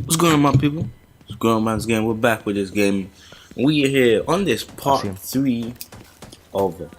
What's going on, my people? What's going on, man? We're back with this game. We are here on this part 3 of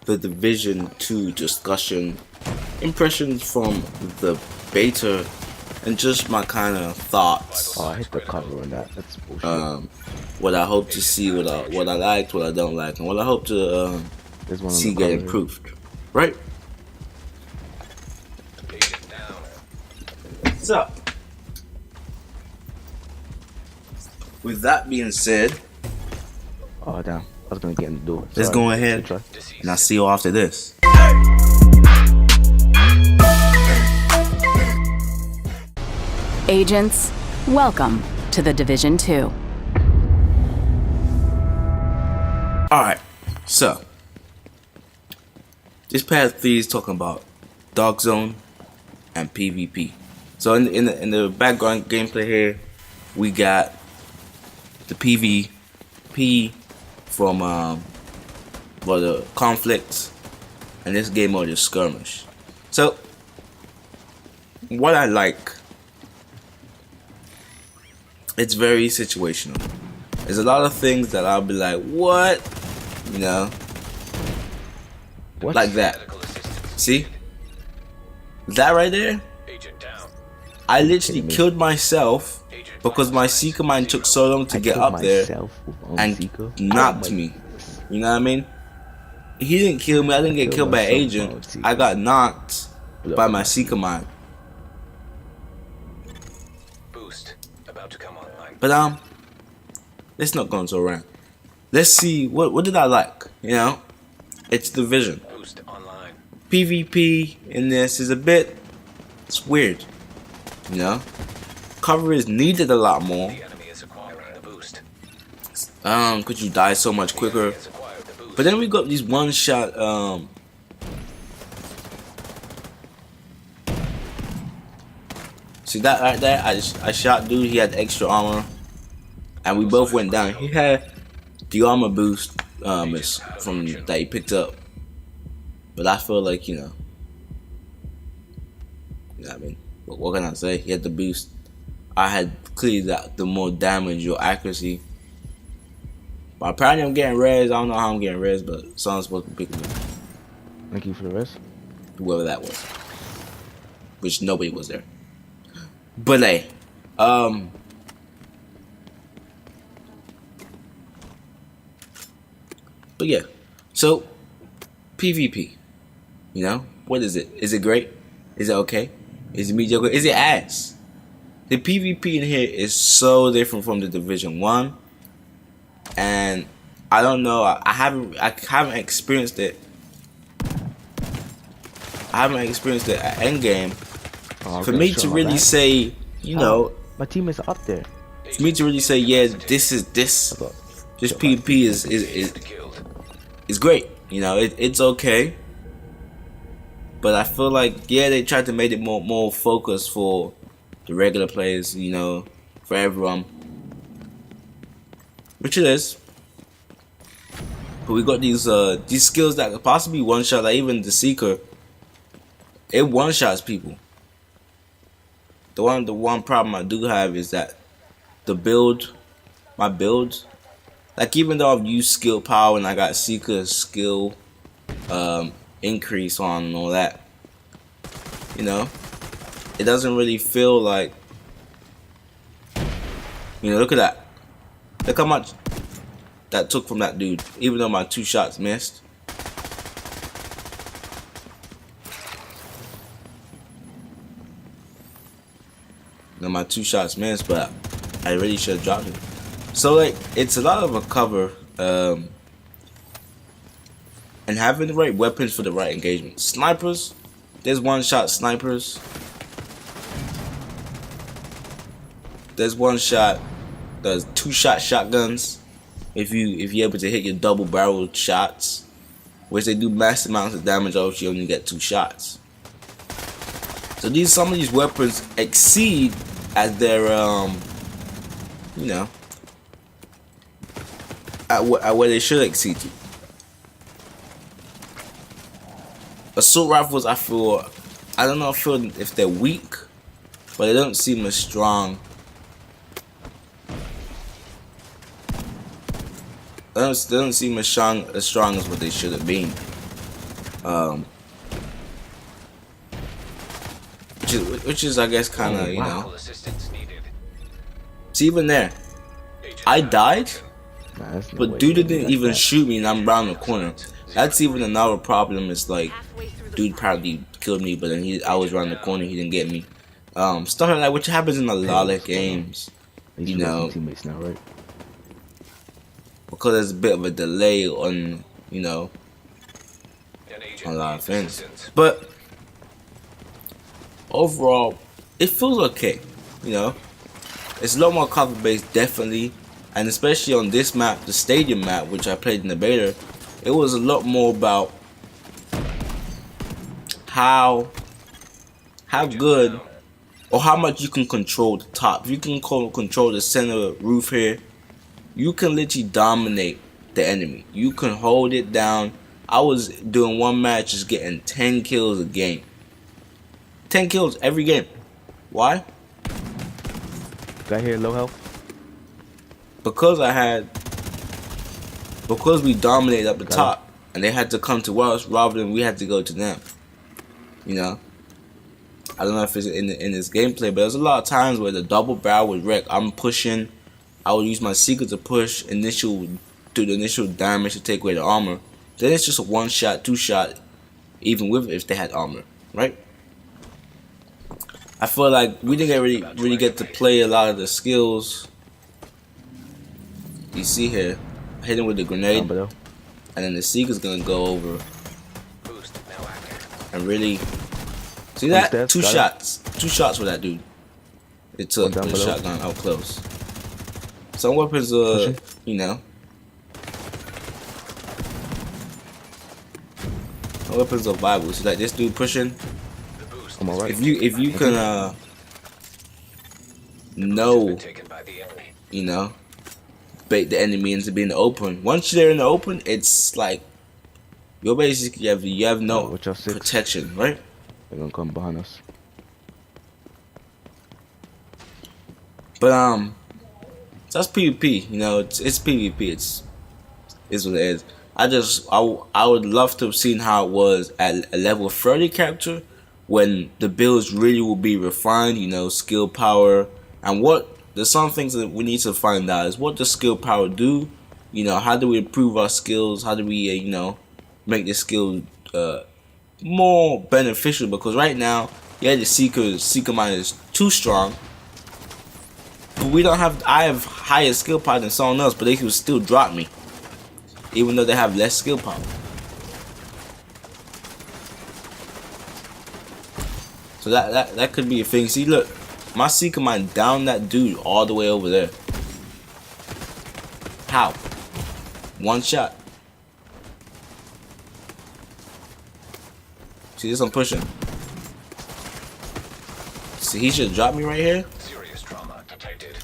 the Division 2 discussion. Impressions from the beta and just my kind of thoughts. Oh, I hit the cover on that. That's bullshit. What I hope to see, what I liked, what I don't like, and what I hope to see get improved. Right? What's up? With that being said, oh damn, I was gonna get in the door. Let's go ahead and I'll see you after this. Agents, welcome to the Division 2. Alright, so this part 3 is talking about Darkzone and PvP. So in the background gameplay here, we got the PvP from the conflicts, and this game mode is skirmish. So what I like, it's very situational. There's a lot of things that I'll be like, what? You know, what? Like that. See? That right there? I literally killed myself because my Seeker mine took so long to get up there and knocked me. You know what I mean? He didn't kill me. I didn't get killed by an agent. I got knocked by my Seeker mine. Boost about to come online. But let's not go into a rant. Let's see what did I like. You know, it's Division. Boost online. PvP in this is it's weird. You know, cover is needed a lot more. The enemy is acquiring the boost. Could you die so much quicker? But then we got these one shot see that right there? I shot dude, he had extra armor and we both went down. He had the armor boost from that he picked up. But I feel like, you know what I mean? What can I say? He had the boost. I had clearly the more damage or accuracy. But apparently I'm getting res. I don't know how I'm getting res, but someone's supposed to be picking me. Thank you for the rest. Whoever that was. Which nobody was there. But hey, but yeah. So PvP. You know? What is it? Is it great? Is it okay? Is it mediocre? Is it ass? The PvP in here is so different from the Division 1. And I don't know, I haven't experienced it. I haven't experienced it at endgame. For me to really say, you know, my team is up there. For me to really say, yeah, this PvP is great. You know, it's okay. But I feel like, yeah, they tried to make it more focused for the regular players, you know, for everyone. Which it is. But we got these skills that could possibly one-shot, like even the Seeker. It one-shots people. The one problem I do have is that my build, like even though I've used skill power and I got Seeker skill increase on and all that, you know, it doesn't really feel like, you know, look at that. Look how much that took from that dude, even though my 2 shots missed. No, my 2 shots missed, but I really should have dropped him. So like, it's a lot of a cover, and having the right weapons for the right engagement. Snipers, there's one-shot snipers. There's one-shot. There's 2-shot shotguns. If you're able to hit your double-barreled shots, which they do mass amounts of damage, if you only get 2 shots. So some of these weapons exceed at their you know, at where they should exceed to. Assault rifles, I don't know if they're weak, but they don't seem as strong They don't seem as strong as what they should have been. Which is I guess kind of you know. Assistance needed. See, even there, I died, Nah, that's no but way, dude man. didn't That's even that. shoot me, and I'm around the corner. That's even another problem. Is like, dude probably killed me, but then I was around the corner, he didn't get me. Stuff like that, which happens in a lot of games, At least you we got some know, teammates now, right? because there's a bit of a delay on, you know, An agent a lot of needs things. assistance. But overall, it feels okay, you know. It's a lot more cover based, definitely, and especially on this map, the stadium map, which I played in the beta. It was a lot more about how good or how much you can control the top. If you can control the center roof here, you can literally dominate the enemy. You can hold it down. I was doing one match just getting 10 kills a game. 10 kills every game. Why? Got here low health. Because we dominated up the Got top, and they had to come to us rather than we had to go to them. You know, I don't know if it's in this gameplay, but there's a lot of times where the double barrel would wreck. I'm pushing, I would use my secret to push do the initial damage to take away the armor. Then it's just a 1-shot, 2-shot, even with if they had armor, right? I feel like we didn't really get to play a lot of the skills. You see here, I hit him with the Down grenade, below. and then the Seeker's gonna go over Boost now active. and really see that Upstairs, 2 got shots, 2 shots with that dude. It took One down with the below. shotgun out close. Some weapons Pushing. you know, some weapons are viable. See, like this dude pushing. The boost I'm alright. If you can has know, been taken by the enemy. you know, bait the enemy into being open. Once they're in the open, it's like you're basically you have no Watch out, 6. protection, right? They're gonna come behind us. But so that's PvP. You know, it's PvP. It's what it is. I would love to have seen how it was at a level 30 character when the builds really will be refined. You know, skill power and there's some things that we need to find out is what does skill power do. You know, how do we improve our skills? How do we you know, make the skill more beneficial? Because right now, yeah, the seeker mine is too strong. But I have higher skill power than someone else, but they can still drop me. Even though they have less skill power. So that could be a thing. See, look, my Seeker Mine down that dude all the way over there. How? 1 shot. See this? I'm pushing. See, he should drop me right here. Serious trauma detected.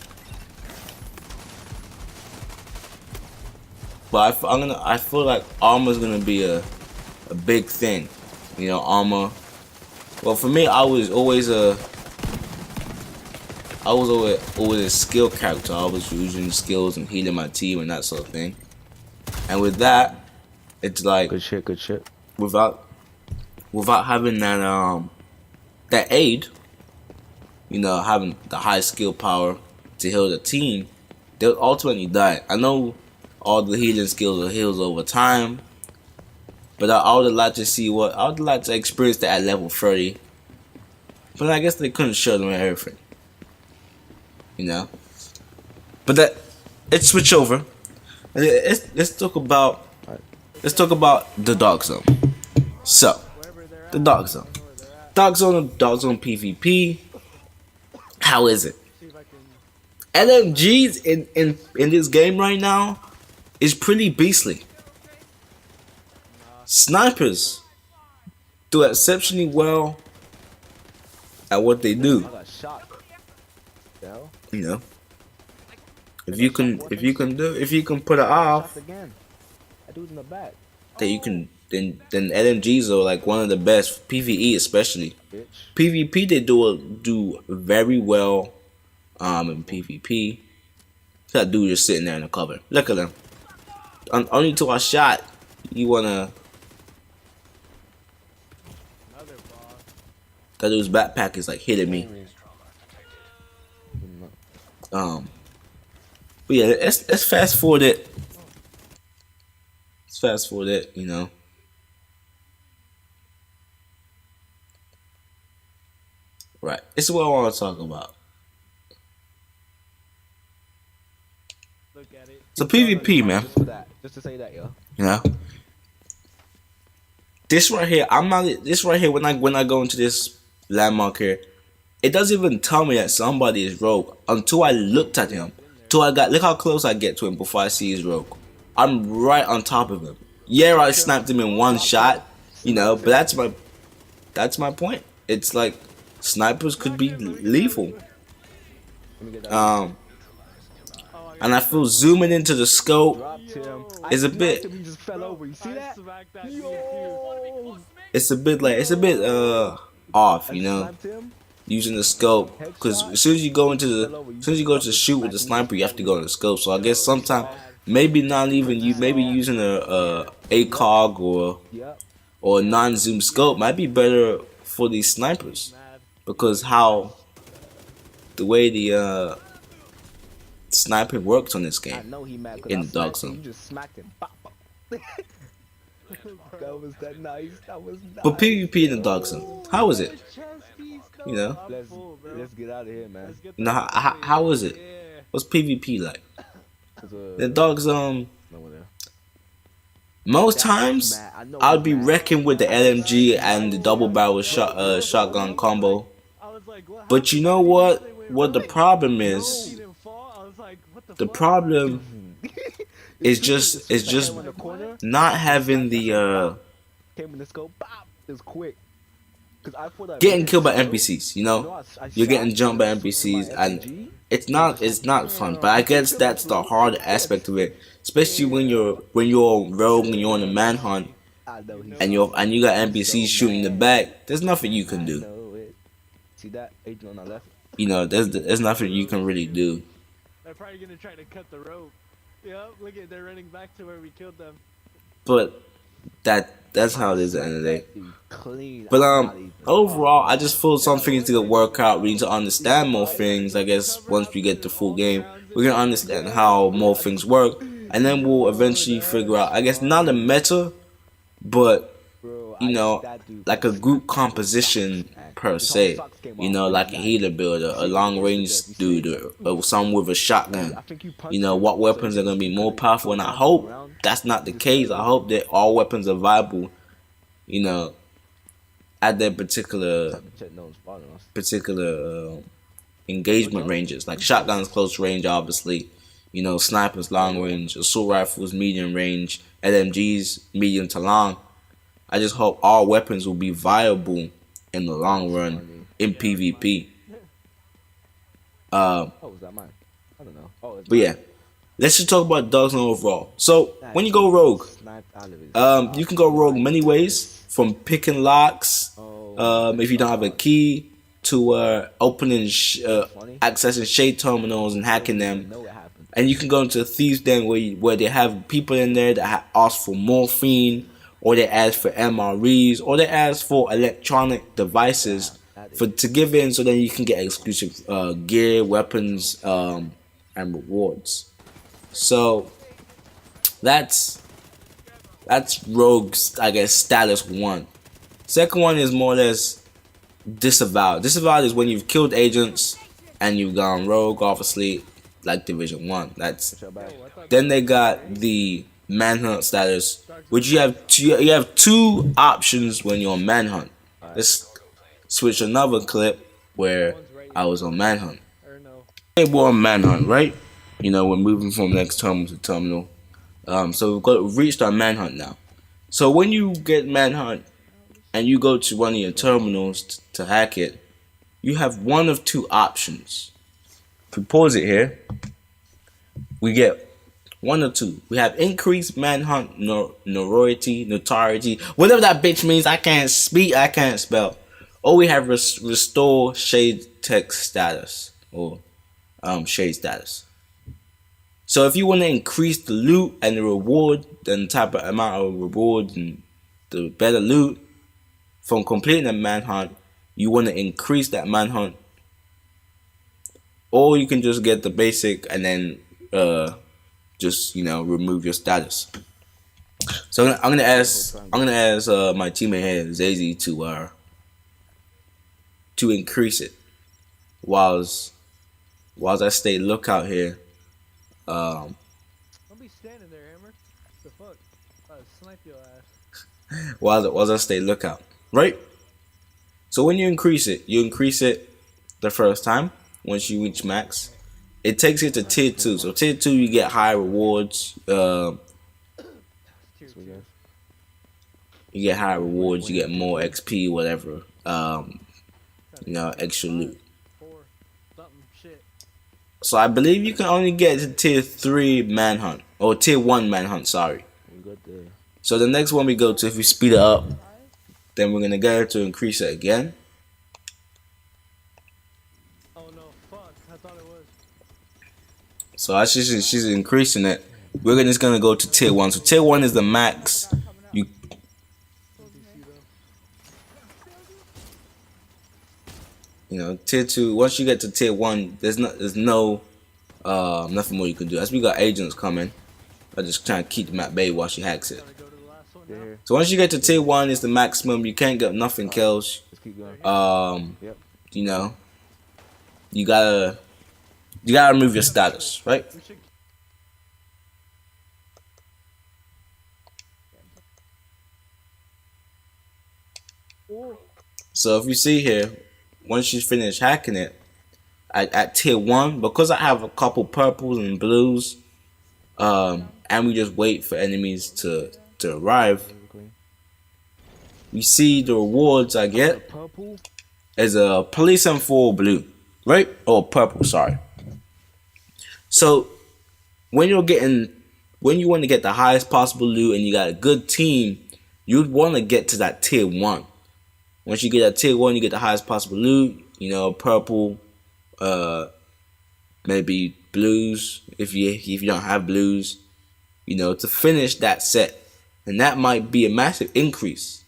But I feel like armor's gonna be a big thing. You know, armor. Well, for me, I was always a skill character. I was using skills and healing my team and that sort of thing. And with that, it's like Good shit, good shit. without having that aid, you know, having the high skill power to heal the team, they'll ultimately die. I know all the healing skills are heals over time, but I would like to experience that at level 30. But I guess they couldn't show them everything, you know. But let's switch over. Let's talk about the Darkzone. So, the Darkzone. Darkzone PvP. How is it? LMGs in this game right now is pretty beastly. Snipers do exceptionally well at what they do. I got shot. Hell? You know, if you can put it off, Shot again. That dude's in the back. then you can then LMGs are like one of the best. PvE especially. Bitch. PvP they do very well in PvP. That dude just sitting there in the cover. Look at him. only to a shot, you wanna. Another boss. That dude's backpack is like hitting me. Serious trauma detected. But yeah, let's fast forward it. Let's fast forward it. You know. Right. This is what I want to talk about. Look at it. So PvP, man. Just for that. Just to say that, yo. You know. This right here, I'm not. This right here, when I go into this landmark here, it doesn't even tell me that somebody is rogue until I looked at him. Till I got, look how close I get to him before I see his rogue. I'm right on top of him. Yeah, I sniped him in one shot, you know, but that's my point. It's like snipers could be lethal. And I feel zooming into the scope is a bit. He just fell over. You see that? It's a bit off, you know, using the scope, because as soon as you go to shoot with the sniper, you have to go in the scope. So I guess sometimes maybe not even you, maybe using a ACOG or a non-zoom scope might be better for these snipers, because how the way the sniping works on this game in the Darkzone. That was that nice. That was nice. But PvP in the Darkzone, how is it? You know, Let's get out of here, man. now how is it? What's PvP like? The Darkzone. Most times, I'll be wrecking with the LMG and the double barrel shotgun combo. But you know what? What the problem is? The problem is just not having the getting killed by NPCs. You know, you're getting jumped by NPCs, and it's not fun. But I guess that's the hard aspect of it, especially when you're rogue and you're on a manhunt, and you got NPCs shooting in the back. There's nothing you can do. See that agent on our left? You know, there's nothing you can really do. They're probably gonna try to cut the rope. Yep, look at, they're running back to where we killed them. But that's how it is at the end of the day. But overall, I just feel some things to work out. We need to understand more things. I guess once we get the full game, we're gonna understand how more things work, and then we'll eventually figure out, I guess, not a meta, but you know, like a group composition per se. You know, like a healer builder, a long range dude, or someone with a shotgun. You know, what weapons are gonna be more powerful, and I hope that's not the case. I hope that all weapons are viable, you know, at their particular engagement ranges. Like shotguns close range, obviously. You know, snipers long range, assault rifles medium range, LMGs medium to long. I just hope all weapons will be viable in the long run in PvP. Oh, was that mine? I don't know. Oh, But yeah, let's just talk about Darkzone overall. So when you go rogue, you can go rogue many ways, from picking locks, if you don't have a key, to opening, accessing shade terminals and hacking them. And you can go into a thieves den where they have people in there that ask for morphine, or they ask for MREs, or they ask for electronic devices to give in, so then you can get exclusive gear, weapons, and rewards. So that's rogue's, I guess, status 1. Second one is more or less disavowed. Disavowed is when you've killed agents and you've gone rogue, obviously, like Division 1. Then they got the Manhunt status, which you have two options when you're on Manhunt. Let's switch another clip where I was on Manhunt. Hey, we're on Manhunt, right? You know, we're moving from next terminal to terminal. So we've reached our Manhunt now. So when you get Manhunt and you go to one of your terminals to hack it, you have one of two options. If we pause it here, we get one or two. We have increased Manhunt notoriety, whatever that bitch means. I can't speak, I can't spell. Or we have restore shade text status, or shade status. So if you want to increase the loot and the reward and the type of amount of reward and the better loot from completing a manhunt, you want to increase that manhunt, or you can just get the basic and then just remove your status. So I'm gonna ask my teammate here Zazy to increase it whilst I stay lookout here. Don't be standing there, Hammer. The fuck? I'll snipe your ass. while I stay lookout, right? So when you increase it the first time. Once you reach max, it takes you to tier 2. So tier 2, you get high rewards. You get high rewards. You get more XP, whatever. Extra loot. So I believe you can only get to tier 3 manhunt or tier 1 manhunt. Sorry. So the next one we go to, if we speed it up, then we're gonna get to increase it again. So as she's increasing it, we're just gonna go to tier 1. So tier 1 is the max. Tier 2. Once you get to tier 1, there's no nothing more you can do. As we got agents coming, I just trying to keep them at bay while she hacks it. So once you get to tier 1, it's the maximum. You can't get nothing kills. You gotta remove your status, right? So if you see here, once you finish hacking it, at tier 1, because I have a couple purples and blues, and we just wait for enemies to arrive, you see the rewards I get as a police M4 blue, right? Or purple, sorry. So when you want to get the highest possible loot and you got a good team, you'd want to get to that tier 1. Once you get that tier 1, you get the highest possible loot. Purple, maybe blues if you don't have blues. To finish that set, and that might be a massive increase.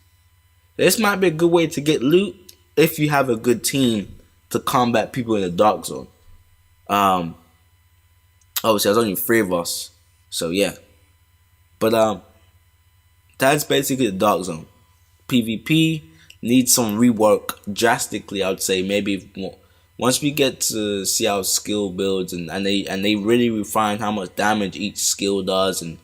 This might be a good way to get loot if you have a good team to combat people in the dark zone. Obviously, there's only 3 of us, so yeah. But that's basically the dark zone. PvP needs some rework drastically. I would say maybe once we get to see how skill builds and they really refine how much damage each skill does and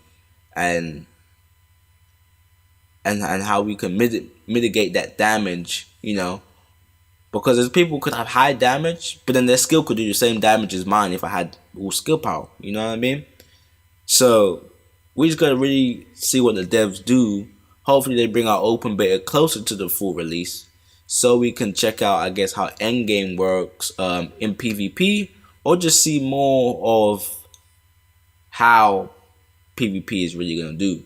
how we can mitigate that damage. Because there's people who could have high damage, but then their skill could do the same damage as mine if I had all skill power. You know what I mean? So we just gotta really see what the devs do. Hopefully they bring our open beta closer to the full release, so we can check out, I guess, how endgame works in PvP, or just see more of how PvP is really gonna do.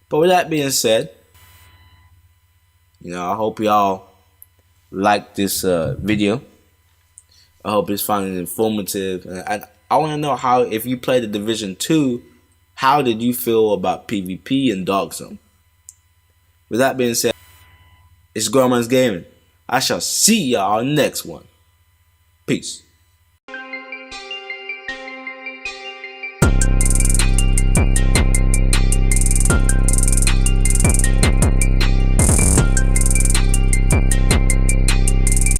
But with that being said, I hope y'all like this video. I hope it's finding it informative, and I want to know how, if you played the Division 2, how did you feel about PvP and Darkzone? With that being said, it's Grandma's Gaming. I shall see y'all next one. Peace.